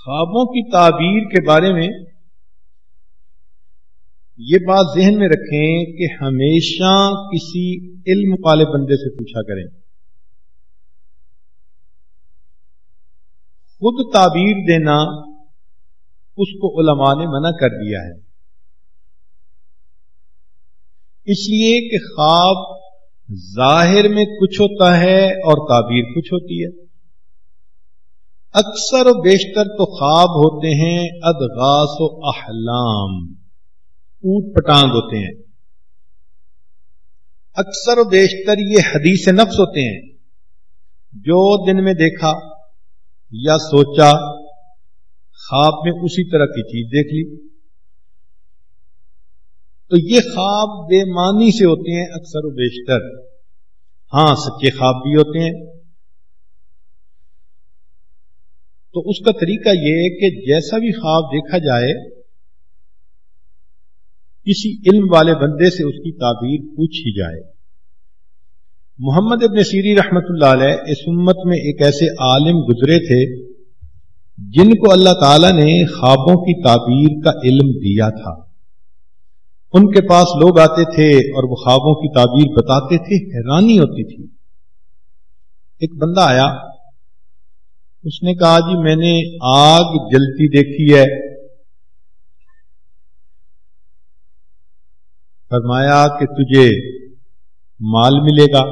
خوابوں کی تعبیر کے بارے میں یہ بات ذہن میں رکھیں کہ ہمیشہ کسی علم والے بندے سے پوچھا کریں. خود تعبیر دینا اس کو علماء نے منع کر دیا ہے، اس لیے کہ خواب ظاہر میں کچھ ہوتا ہے اور تعبیر کچھ ہوتی ہے. اکثر و بیشتر تو خواب ہوتے ہیں ادغاث و احلام، اوٹ پٹانگ ہوتے ہیں. اکثر و بیشتر یہ حدیث نفس ہوتے ہیں، جو دن میں دیکھا یا سوچا خواب میں اسی طرح کی چیز دیکھ لی. تو یہ خواب بے معنی سے ہوتے ہیں اکثر و بیشتر. ہاں سچے خواب بھی ہوتے ہیں. تو اس کا طریقہ یہ ہے کہ جیسا بھی خواب دیکھا جائے کسی علم والے بندے سے اس کی تعبیر پوچھی جائے. محمد ابن سیری رحمت اللہ علیہ اس امت میں ایک ایسے عالم گزرے تھے جن کو اللہ تعالی نے خوابوں کی تعبیر کا علم دیا تھا. ان کے پاس لوگ آتے تھے اور وہ خوابوں کی تعبیر بتاتے تھے، حیرانی ہوتی تھی. ایک بندہ آیا، اس نے کہا جی میں نے آگ جلتی دیکھی ہے. فرمایا کہ تجھے مال ملے گا،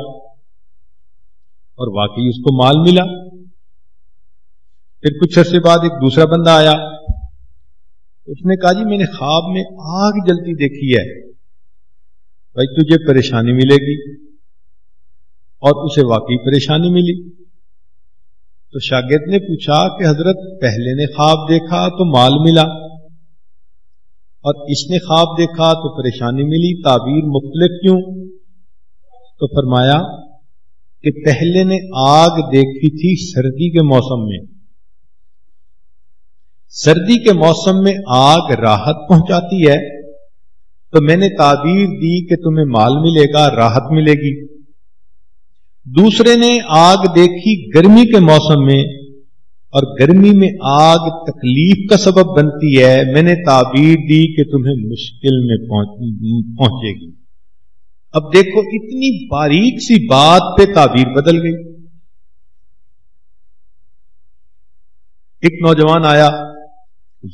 اور واقعی اس کو مال ملا. پھر کچھ عرصے بعد ایک دوسرا بندہ آیا، اس نے کہا جی میں نے خواب میں آگ جلتی دیکھی ہے، بھائی تجھے پریشانی ملے گی، اور اسے واقعی پریشانی ملی. تو شاگرد نے پوچھا کہ حضرت پہلے نے خواب دیکھا تو مال ملا، اور اس نے خواب دیکھا تو پریشانی ملی، تعبیر مختلف کیوں؟ تو فرمایا کہ پہلے نے آگ دیکھی تھی سردی کے موسم میں. سردی کے موسم میں آگ راحت پہنچاتی ہے، تو میں نے تعبیر دی کہ تمہیں مال ملے گا، راحت ملے گی. دوسرے نے آگ دیکھی گرمی کے موسم میں، اور گرمی میں آگ تکلیف کا سبب بنتی ہے، میں نے تعبیر دی کہ تمہیں مشکل میں پہنچے گی. اب دیکھو اتنی باریک سی بات پہ تعبیر بدل گئی. ایک نوجوان آیا،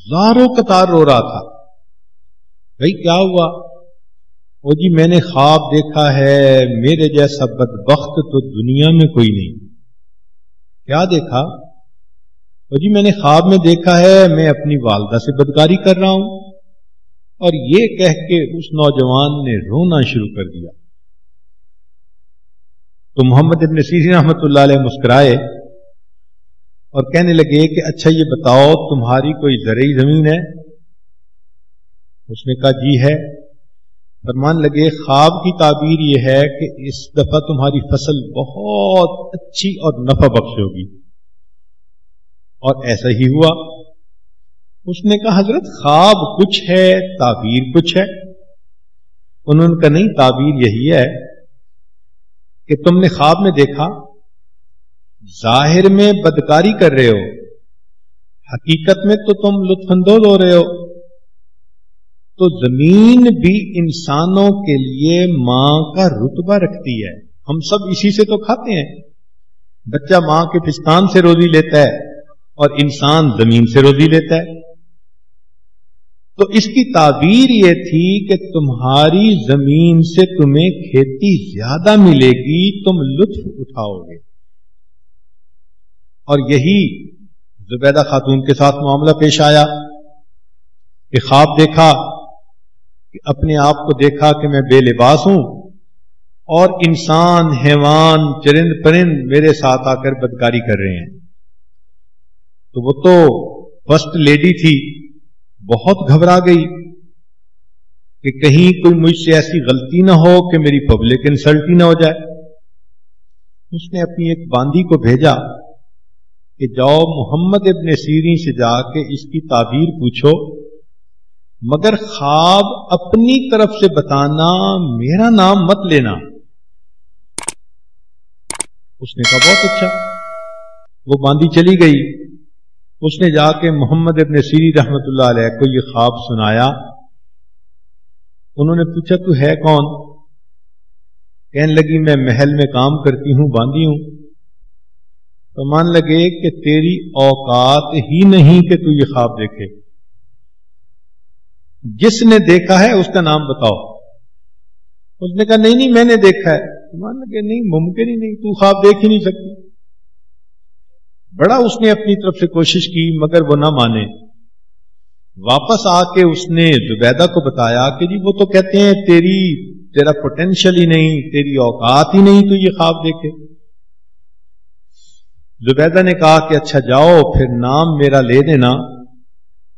زاروں قطار رو رہا تھا. بھائی کیا ہوا؟ وہ جی میں نے خواب دیکھا ہے، میرے جیسا بدبخت تو دنیا میں کوئی نہیں. کیا دیکھا؟ وہ جی میں نے خواب میں دیکھا ہے میں اپنی والدہ سے بدکاری کر رہا ہوں. اور یہ کہہ کے اس نوجوان نے رونا شروع کر دیا. تو محمد ابن سیرین رحمۃ اللہ علیہ مسکرائے اور کہنے لگے کہ اچھا یہ بتاؤ تمہاری کوئی زرعی زمین ہے؟ اس نے کہا جی ہے. فرمان لگے خواب کی تعبیر یہ ہے کہ اس دفعہ تمہاری فصل بہت اچھی اور نفع بخش ہوگی. اور ایسا ہی ہوا. اس نے کہا حضرت خواب کچھ ہے تعبیر کچھ ہے. انہوں نے کہا نہیں، تعبیر یہی ہے کہ تم نے خواب میں دیکھا، ظاہر میں بدکاری کر رہے ہو، حقیقت میں تو تم لطف اندوز ہو رہے ہو. تو زمین بھی انسانوں کے لیے ماں کا رتبہ رکھتی ہے. ہم سب اسی سے تو کھاتے ہیں. بچہ ماں کے پستان سے روزی لیتا ہے اور انسان زمین سے روزی لیتا ہے. تو اس کی تعبیر یہ تھی کہ تمہاری زمین سے تمہیں کھیتی زیادہ ملے گی، تم لطف اٹھاؤ گے. اور یہی زبیدہ خاتون کے ساتھ معاملہ پیش آیا کہ خواب دیکھا کہ اپنے آپ کو دیکھا کہ میں بے لباس ہوں، اور انسان، حیوان، چرند پرند میرے ساتھ آ کر بدکاری کر رہے ہیں. تو وہ تو فرسٹ لیڈی تھی، بہت گھبرا گئی کہ کہیں کوئی مجھ سے ایسی غلطی نہ ہو کہ میری پبلک انسلٹ ہی نہ ہو جائے. اس نے اپنی ایک باندی کو بھیجا کہ جاؤ محمد ابن سیرین سے جا کے اس کی تعبیر پوچھو، مگر خواب اپنی طرف سے بتانا، میرا نام مت لینا. اس نے کہا بہت اچھا. وہ باندی چلی گئی، اس نے جا کے محمد ابن سیرین رحمۃ اللہ علیہ کو یہ خواب سنایا. انہوں نے پوچھا تو ہے کون؟ کہنے لگی میں محل میں کام کرتی ہوں، باندھی ہوں. تو مان لگے کہ تیری اوقات ہی نہیں کہ تو یہ خواب دیکھے. جس نے دیکھا ہے اس کا نام بتاؤ. اس نے کہا نہیں میں نے دیکھا ہے. مان لگے نہیں، ممکن ہی نہیں، تو خواب دیکھ ہی نہیں سکتی. بڑا اس نے اپنی طرف سے کوشش کی مگر وہ نہ مانے. واپس آ کے اس نے زبیدہ کو بتایا کہ جی وہ تو کہتے ہیں تیرا پوٹینشل ہی نہیں، تیری اوقات ہی نہیں تو یہ خواب دیکھے. زبیدہ نے کہا کہ اچھا جاؤ پھر نام میرا لے دینا،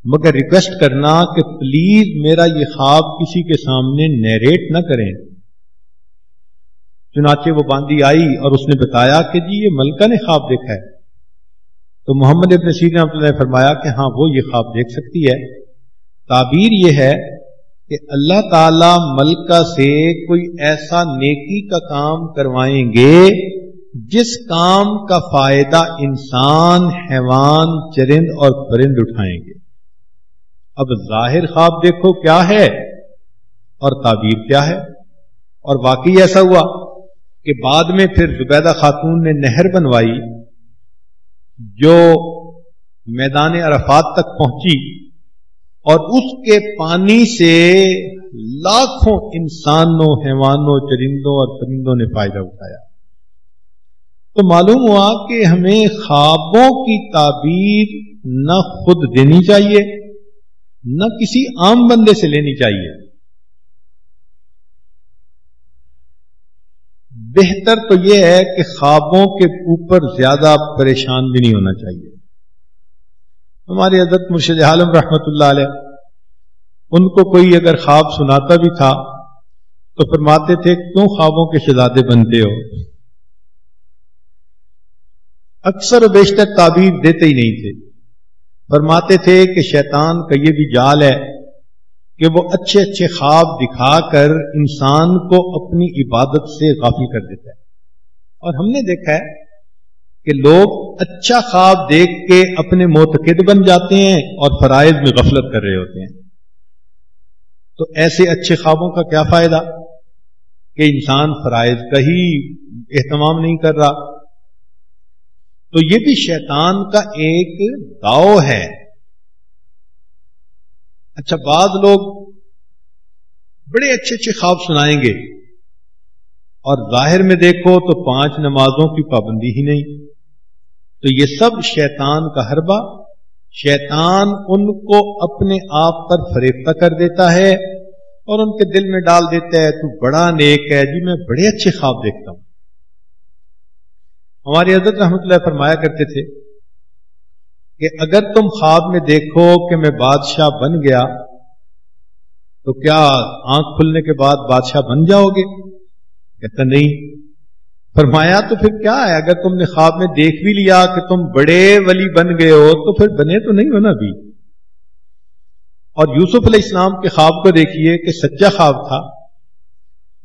مگر ریکویسٹ کرنا کہ پلیز میرا یہ خواب کسی کے سامنے نیریٹ نہ کریں. چنانچہ وہ باندھی آئی اور اس نے بتایا کہ جی یہ ملکہ نے خواب دیکھا ہے. تو محمد ابن سیرین رحمۃ اللہ نے فرمایا کہ ہاں وہ یہ خواب دیکھ سکتی ہے. تعبیر یہ ہے کہ اللہ تعالی ملکہ سے کوئی ایسا نیکی کا کام کروائیں گے جس کام کا فائدہ انسان، حیوان، چرند اور پرند اٹھائیں گے. اب ظاہر خواب دیکھو کیا ہے اور تعبیر کیا ہے. اور واقعی ایسا ہوا کہ بعد میں پھر زبیدہ خاتون نے نہر بنوائی جو میدان عرفات تک پہنچی، اور اس کے پانی سے لاکھوں انسانوں، حیوانوں، چرندوں اور پرندوں نے فائدہ اٹھایا. تو معلوم ہوا کہ ہمیں خوابوں کی تعبیر نہ خود دینی چاہیے نہ کسی عام بندے سے لینی چاہیے. بہتر تو یہ ہے کہ خوابوں کے اوپر زیادہ پریشان بھی نہیں ہونا چاہیے. ہمارے حضرت مرشد عالم رحمت اللہ علیہ، ان کو کوئی اگر خواب سناتا بھی تھا تو فرماتے تھے کیوں خوابوں کے شہزادے بنتے ہو. اکثر و بیشتر تعبیر دیتے ہی نہیں تھے. فرماتے تھے کہ شیطان کا یہ بھی جال ہے کہ وہ اچھے اچھے خواب دکھا کر انسان کو اپنی عبادت سے غافل کر دیتا ہے. اور ہم نے دیکھا ہے کہ لوگ اچھا خواب دیکھ کے اپنے معتقد بن جاتے ہیں اور فرائض میں غفلت کر رہے ہوتے ہیں. تو ایسے اچھے خوابوں کا کیا فائدہ کہ انسان فرائض کا ہی اہتمام نہیں کر رہا. تو یہ بھی شیطان کا ایک داؤ ہے. اچھا بعض لوگ بڑے اچھے اچھے خواب سنائیں گے اور ظاہر میں دیکھو تو 5 نمازوں کی پابندی ہی نہیں. تو یہ سب شیطان کا حربہ. شیطان ان کو اپنے آپ پر فریفتہ کر دیتا ہے اور ان کے دل میں ڈال دیتا ہے تو بڑا نیک ہے جی، میں بڑے اچھے خواب دیکھتا ہوں. ہماری حضرت رحمت اللہ فرمایا کرتے تھے کہ اگر تم خواب میں دیکھو کہ میں بادشاہ بن گیا تو کیا آنکھ کھلنے کے بعد بادشاہ بن جاؤ گے؟ کہتا نہیں. فرمایا تو پھر کیا ہے، اگر تم نے خواب میں دیکھ بھی لیا کہ تم بڑے ولی بن گئے ہو تو پھر بنے تو نہیں ہو نا بھی. اور یوسف علیہ السلام کے خواب کو دیکھیے کہ سچا خواب تھا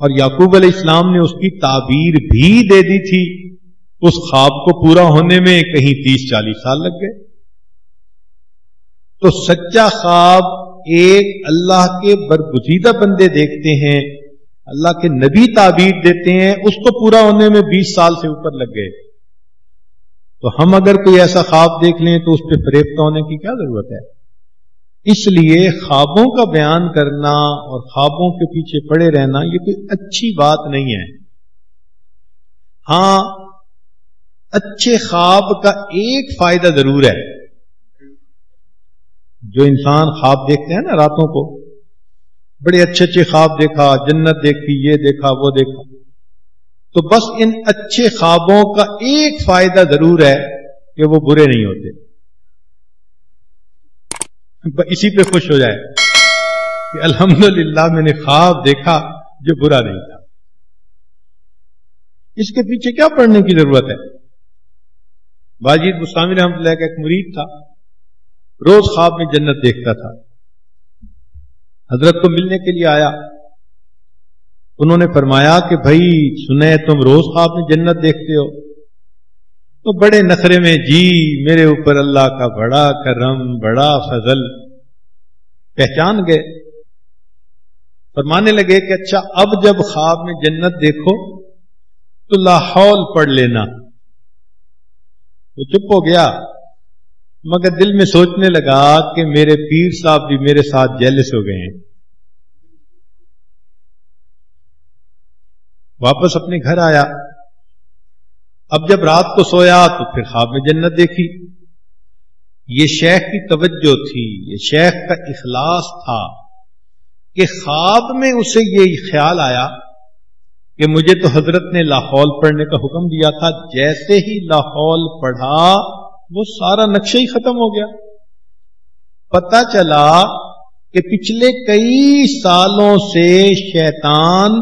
اور یعقوب علیہ السلام نے اس کی تعبیر بھی دے دی تھی. اس خواب کو پورا ہونے میں کہیں 30-40 سال لگ گئے. تو سچا خواب ایک اللہ کے برگزیدہ بندے دیکھتے ہیں، اللہ کے نبی تعبیر دیتے ہیں، اس کو پورا ہونے میں 20 سال سے اوپر لگ گئے. تو ہم اگر کوئی ایسا خواب دیکھ لیں تو اس پہ فریفتہ ہونے کی کیا ضرورت ہے؟ اس لیے خوابوں کا بیان کرنا اور خوابوں کے پیچھے پڑے رہنا یہ کوئی اچھی بات نہیں ہے. ہاں اچھے خواب کا ایک فائدہ ضرور ہے. جو انسان خواب دیکھتے ہیں نا راتوں کو، بڑے اچھے اچھے خواب دیکھا، جنت دیکھی، یہ دیکھا، وہ دیکھا، تو بس ان اچھے خوابوں کا ایک فائدہ ضرور ہے کہ وہ برے نہیں ہوتے. اسی پہ خوش ہو جائے کہ الحمدللہ میں نے خواب دیکھا جو برا نہیں تھا. اس کے پیچھے کیا پڑھنے کی ضرورت ہے؟ باجید بستامی رحمۃ اللہ کا ایک مرید تھا، روز خواب میں جنت دیکھتا تھا. حضرت کو ملنے کے لیے آیا. انہوں نے فرمایا کہ بھائی سنے تم روز خواب میں جنت دیکھتے ہو. تو بڑے نخرے میں جی میرے اوپر اللہ کا بڑا کرم بڑا فضل پہچان گئے. فرمانے لگے کہ اچھا اب جب خواب میں جنت دیکھو تو لا حول پڑھ لینا. وہ چپ ہو گیا مگر دل میں سوچنے لگا کہ میرے پیر صاحب بھی میرے ساتھ جیلس ہو گئے ہیں. واپس اپنے گھر آیا. اب جب رات کو سویا تو پھر خواب میں جنت دیکھی. یہ شیخ کی توجہ تھی, یہ شیخ کا اخلاص تھا کہ خواب میں اسے یہ خیال آیا کہ مجھے تو حضرت نے لا حول پڑھنے کا حکم دیا تھا, جیسے ہی لا حول پڑھا وہ سارا نقشہ ہی ختم ہو گیا. پتہ چلا کہ پچھلے کئی سالوں سے شیطان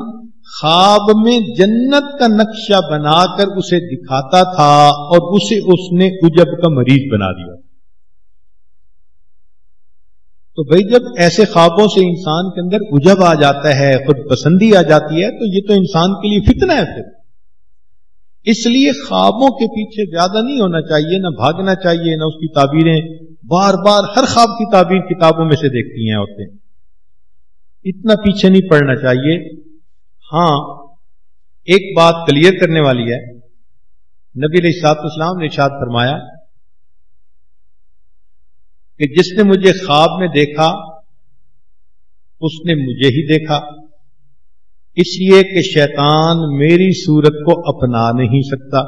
خواب میں جنت کا نقشہ بنا کر اسے دکھاتا تھا اور اسے اس نے عجب کا مریض بنا دیا. تو بھئی جب ایسے خوابوں سے انسان کے اندر عجب آ جاتا ہے, خود پسندی آ جاتی ہے, تو یہ تو انسان کے لیے فتنہ ہے. پھر اس لیے خوابوں کے پیچھے زیادہ نہیں ہونا چاہیے, نہ بھاگنا چاہیے, نہ اس کی تعبیریں بار بار ہر خواب کی تعبیر کتابوں میں سے دیکھتی ہیں عورتیں. اتنا پیچھے نہیں پڑنا چاہیے. ہاں ایک بات کلیئر کرنے والی ہے. نبی علیہ الصلوۃ والسلام نے ارشاد فرمایا کہ جس نے مجھے خواب میں دیکھا اس نے مجھے ہی دیکھا, اس لیے کہ شیطان میری صورت کو اپنا نہیں سکتا.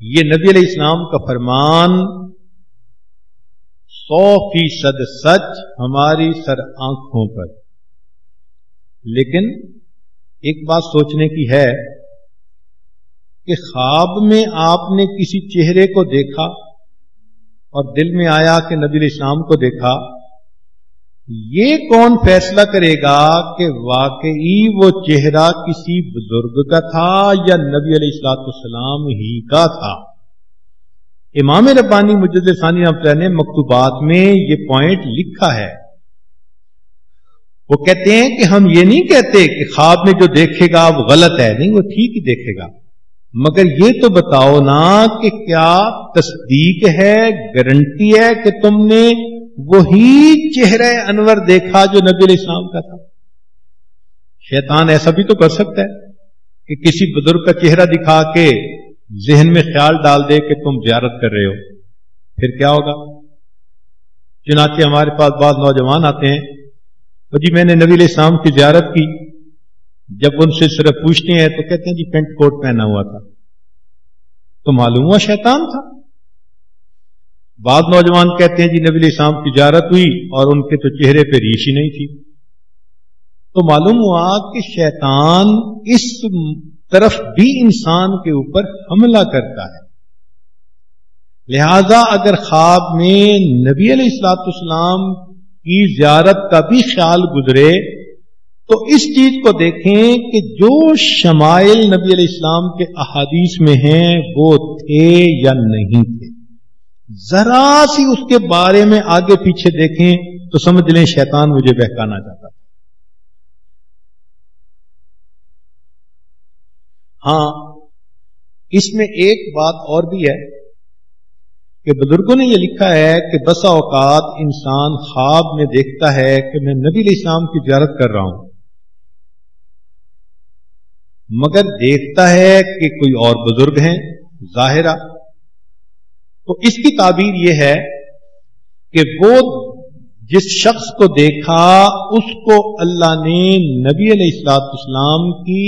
یہ نبی علیہ السلام کا فرمان 100% سچ ہماری سر آنکھوں پر. لیکن ایک بات سوچنے کی ہے کہ خواب میں آپ نے کسی چہرے کو دیکھا اور دل میں آیا کہ نبی علیہ السلام کو دیکھا, یہ کون فیصلہ کرے گا کہ واقعی وہ چہرہ کسی بزرگ کا تھا یا نبی علیہ الصلوۃ والسلام ہی کا تھا؟ امام ربانی مجدد ثانی رحمۃ اللہ نے مکتوبات میں یہ پوائنٹ لکھا ہے. وہ کہتے ہیں کہ ہم یہ نہیں کہتے کہ خواب میں جو دیکھے گا وہ غلط ہے, نہیں, وہ ٹھیک ہی دیکھے گا, مگر یہ تو بتاؤ نا کہ کیا تصدیق ہے, گارنٹی ہے کہ تم نے وہی چہرہ انور دیکھا جو نبی علیہ السلام کا تھا؟ شیطان ایسا بھی تو کر سکتا ہے کہ کسی بزرگ کا چہرہ دکھا کے ذہن میں خیال ڈال دے کہ تم زیارت کر رہے ہو. پھر کیا ہوگا؟ چنانچہ ہمارے پاس بعض نوجوان آتے ہیں, تو جی میں نے نبی علیہ السلام کی زیارت کی. جب ان سے صرف پوچھتے ہیں تو کہتے ہیں جی پینٹ کوٹ پہنا ہوا تھا. تو معلوم ہوا شیطان تھا. بعض نوجوان کہتے ہیں جی نبی علیہ السلام کی زیارت ہوئی اور ان کے تو چہرے پہ ریش ہی نہیں تھی. تو معلوم ہوا کہ شیطان اس طرف بھی انسان کے اوپر حملہ کرتا ہے. لہذا اگر خواب میں نبی علیہ الصلوۃ والسلام کی زیارت کا بھی خیال گزرے تو اس چیز کو دیکھیں کہ جو شمائل نبی علیہ السلام کے احادیث میں ہیں وہ تھے یا نہیں تھے. ذرا سی اس کے بارے میں آگے پیچھے دیکھیں تو سمجھ لیں شیطان مجھے بہکانا چاہتا تھا. ہاں اس میں ایک بات اور بھی ہے کہ بزرگوں نے یہ لکھا ہے کہ بسا اوقات انسان خواب میں دیکھتا ہے کہ میں نبی علیہ السلام کی زیارت کر رہا ہوں, مگر دیکھتا ہے کہ کوئی اور بزرگ ہیں ظاہرہ. تو اس کی تعبیر یہ ہے کہ وہ جس شخص کو دیکھا اس کو اللہ نے نبی علیہ الصلوۃ والسلام کی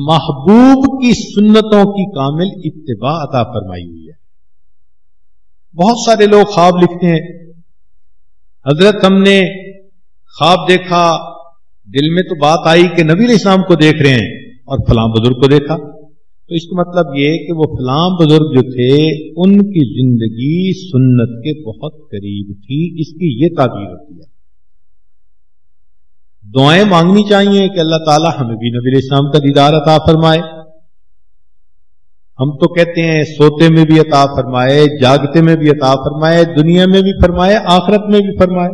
محبوب کی سنتوں کی کامل اتباع عطا فرمائی ہوئی ہے. بہت سارے لوگ خواب لکھتے ہیں, حضرت ہم نے خواب دیکھا, دل میں تو بات آئی کہ نبی علیہ السلام کو دیکھ رہے ہیں اور فلاں بزرگ کو دیکھا. تو اس کا مطلب یہ کہ وہ فلاں بزرگ جو تھے ان کی زندگی سنت کے بہت قریب تھی. اس کی یہ تعبیر ہوتی ہے. دعائیں مانگنی چاہیے کہ اللہ تعالی ہمیں بھی نبی علیہ السلام کا دیدار عطا فرمائے. ہم تو کہتے ہیں سوتے میں بھی عطا فرمائے, جاگتے میں بھی عطا فرمائے, دنیا میں بھی فرمائے, آخرت میں بھی فرمائے.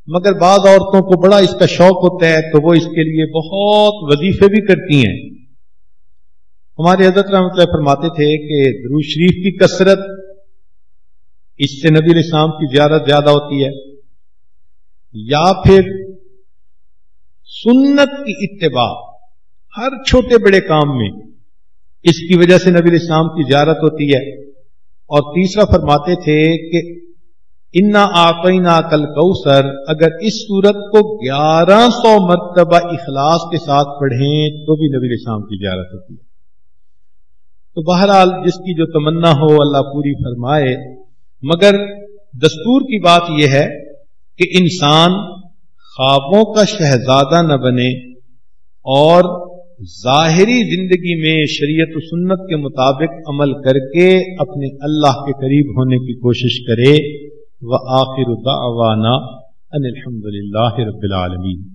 مگر بعض عورتوں کو بڑا اس کا شوق ہوتا ہے تو وہ اس کے لیے بہت وظیفے بھی کرتی ہیں. ہمارے حضرت رحمۃ اللہ فرماتے تھے کہ درود شریف کی کثرت، اس سے نبی علیہ السلام کی زیارت زیادہ ہوتی ہے، یا پھر سنت کی اتباع ہر چھوٹے بڑے کام میں، اس کی وجہ سے نبی علیہ السلام کی زیارت ہوتی ہے۔ اور تیسرا فرماتے تھے کہ انا اعطینا کل کوثر، اگر اس سورت کو 1100 مرتبہ اخلاص کے ساتھ پڑھیں تو بھی نبی علیہ السلام کی زیارت ہوتی ہے۔ تو بہرحال جس کی جو تمنا ہو اللہ پوری فرمائے، مگر دستور کی بات یہ ہے کہ انسان خوابوں کا شہزادہ نہ بنے اور ظاہری زندگی میں شریعت و سنت کے مطابق عمل کر کے اپنے اللہ کے قریب ہونے کی کوشش کرے۔ وآخر دعوانا ان الحمد للہ رب العالمین۔